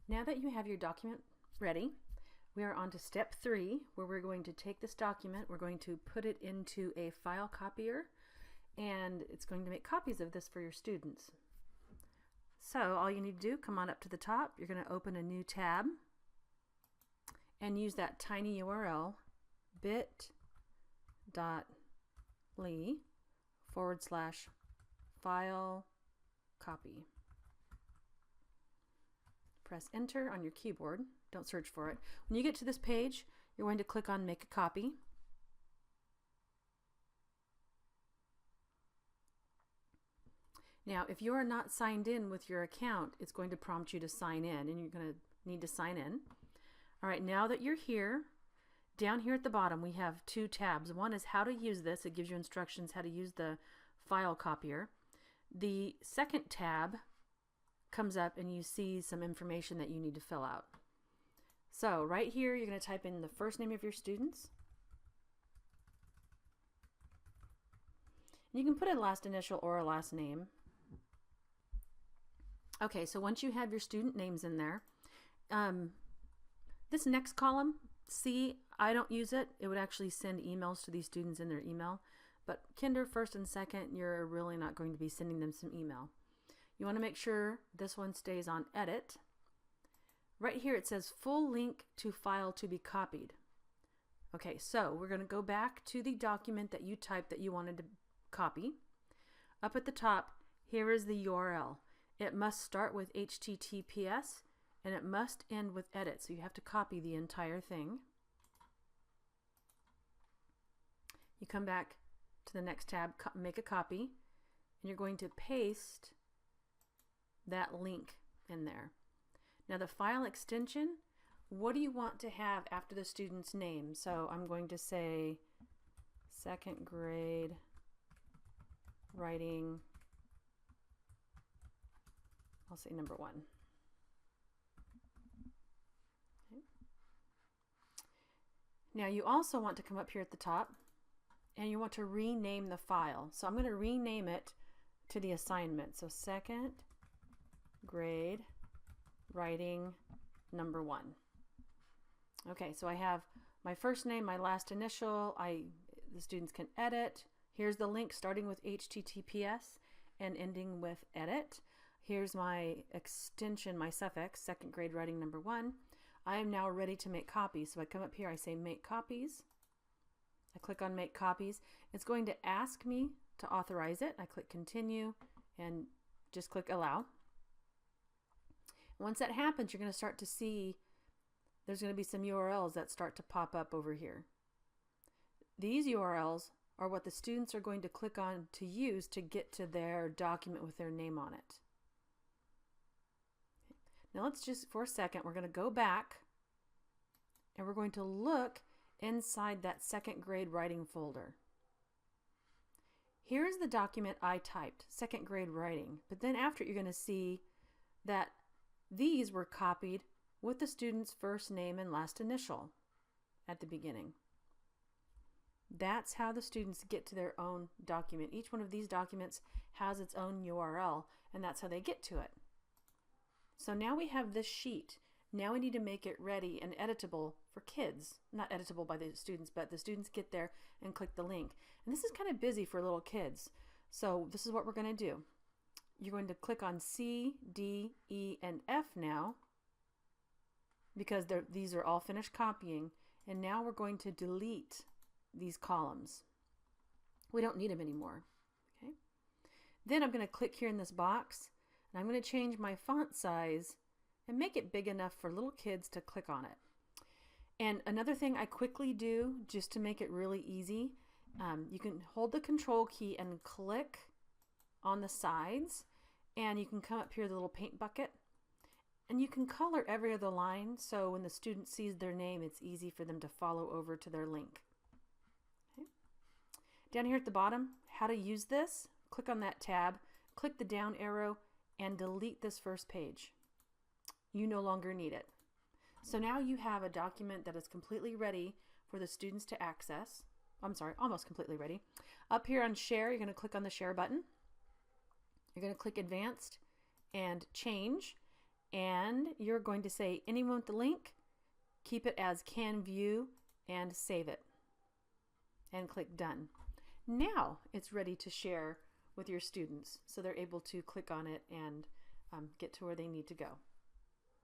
Now that you have your document ready, we are on to step 3, where we're going to take this document, we're going to put it into a file copier, and it's going to make copies of this for your students. So all you need to do, come on up to the top, you're going to open a new tab and use that tiny URL bit.ly/file copy. Press enter on your keyboard. Don't search for it. When you get to this page, you're going to click on make a copy. Now, if you are not signed in with your account, it's going to prompt you to sign in, and you're going to need to sign in. All right, now that you're here, down here at the bottom, we have 2 tabs. One is how to use this. It gives you instructions how to use the file copier. The second tab comes up and you see some information that you need to fill out. So right here, you're going to type in the first name of your students. You can put a last initial or a last name. Okay, so once you have your student names in there, this next column, C, I don't use it. It would actually send emails to these students in their email. But Kinder, first and second, you're really not going to be sending them some email. You want to make sure this one stays on edit. Right here it says full link to file to be copied. Okay, so we're going to go back to the document that you typed that you wanted to copy. Up at the top, here is the URL. It must start with HTTPS and it must end with edit, so you have to copy the entire thing. You come back to the next tab, make a copy, and you're going to paste that link in there. Now the file extension, what do you want to have after the student's name? So I'm going to say second grade writing, I'll say number 1. Okay. Now you also want to come up here at the top and you want to rename the file. So I'm going to rename it to the assignment. So second grade writing number 1. Okay, so I have my first name, my last initial. The students can edit. Here's the link starting with HTTPS and ending with edit. Here's my extension, my suffix, second grade writing number 1. I am now ready to make copies. So I come up here, I say make copies. I click on make copies. It's going to ask me to authorize it. I click continue and just click allow. Once that happens, you're going to start to see there's going to be some URLs that start to pop up over here. These URLs are what the students are going to click on to use to get to their document with their name on it. Now let's just, for a second, we're going to go back and we're going to look inside that second grade writing folder. Here's the document I typed, second grade writing, but then after you're going to see that these were copied with the student's first name and last initial at the beginning. That's how the students get to their own document. Each one of these documents has its own URL, and that's how they get to it. So now we have this sheet. Now we need to make it ready and editable for kids. Not editable by the students, but the students get there and click the link. And this is kind of busy for little kids. So this is what we're going to do. You're going to click on C, D, E, and F now, because these are all finished copying. And now we're going to delete these columns. We don't need them anymore. Okay. Then I'm going to click here in this box, and I'm going to change my font size and make it big enough for little kids to click on it. And another thing I quickly do, just to make it really easy, you can hold the control key and click on the sides, and you can come up here to the little paint bucket, and you can color every other line, so when the student sees their name, it's easy for them to follow over to their link. Okay. Down here at the bottom, how to use this, click on that tab, click the down arrow, and delete this first page. You no longer need it. So now you have a document that is completely ready for the students to access. I'm sorry, almost completely ready. Up here on share, you're going to click on the share button. You're going to click advanced and change. and you're going to say anyone with the link, keep it as can view, and save it. And click done. Now it's ready to share with your students so they're able to click on it and get to where they need to go.